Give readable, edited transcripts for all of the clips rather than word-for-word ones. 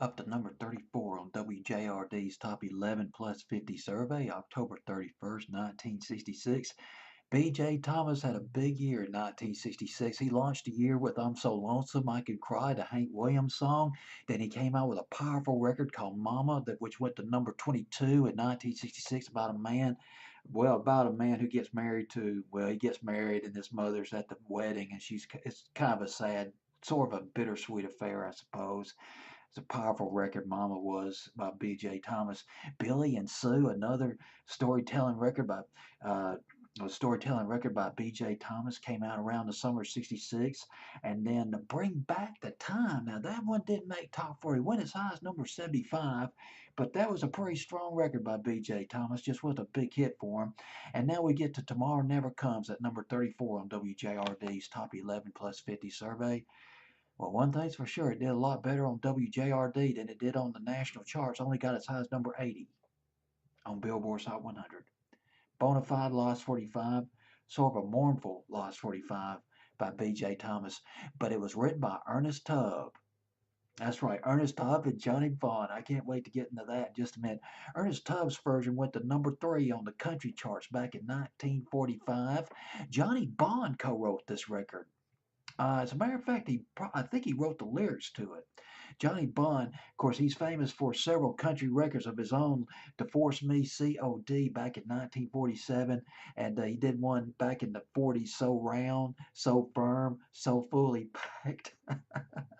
Up to number 34 on WJRD's Top 11 Plus 50 survey, October 31st, 1966. B.J. Thomas had a big year in 1966. He launched the year with I'm So Lonesome I Could Cry, the Hank Williams song. Then he came out with a powerful record called Mama, which went to number 22 in 1966, about a man who gets married to, he gets married and his mother's at the wedding, and it's kind of a sad, sort of a bittersweet affair, I suppose. It's a powerful record, Mama was, by B.J. Thomas. Billy and Sue, another storytelling record by uh, B.J. Thomas, came out around the summer of '66. And then to Bring Back the Time. Now, that one didn't make top 40. It went as high as number 75, but that was a pretty strong record by B.J. Thomas. Just was a big hit for him. And now we get to Tomorrow Never Comes at number 34 on WJRD's Top 11 Plus 50 survey. Well, one thing's for sure, it did a lot better on WJRD than it did on the national charts. Only got as high as number 80 on Billboard's Hot 100. Bonafide lost 45, sort of a mournful lost 45 by B.J. Thomas, but it was written by Ernest Tubb. That's right, Ernest Tubb and Johnny Bond. I can't wait to get into that in just a minute. Ernest Tubb's version went to number 3 on the country charts back in 1945. Johnny Bond co-wrote this record. As a matter of fact, I think he wrote the lyrics to it. Johnny Bond, of course, he's famous for several country records of his own. Divorce Me, C.O.D. back in 1947, and he did one back in the 40s, So Round, So Firm, So Fully Packed.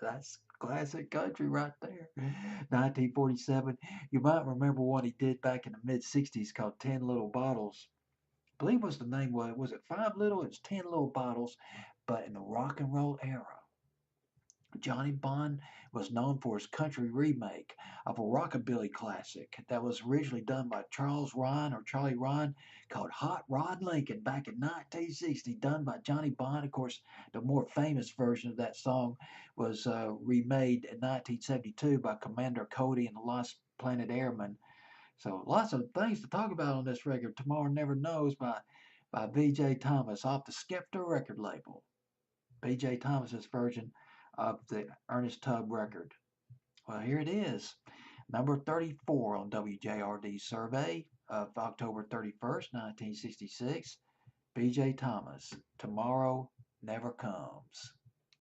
That's classic country right there. 1947. You might remember one he did back in the mid 60s called 10 Little Bottles. I believe was the name was it 5 Little? It's 10 Little Bottles, but in the rock and roll era. Johnny Bond was known for his country remake of a rockabilly classic that was originally done by Charlie Ryan, called Hot Rod Lincoln back in 1960, done by Johnny Bond. Of course, the more famous version of that song was remade in 1972 by Commander Cody and the Lost Planet Airmen. So lots of things to talk about on this record. Tomorrow Never Knows by B.J. Thomas off the Skepta record label. B.J. Thomas's version of the Ernest Tubb record. Well, here it is, number 34 on WJRD's survey of October 31st, 1966. B.J. Thomas, Tomorrow Never Comes.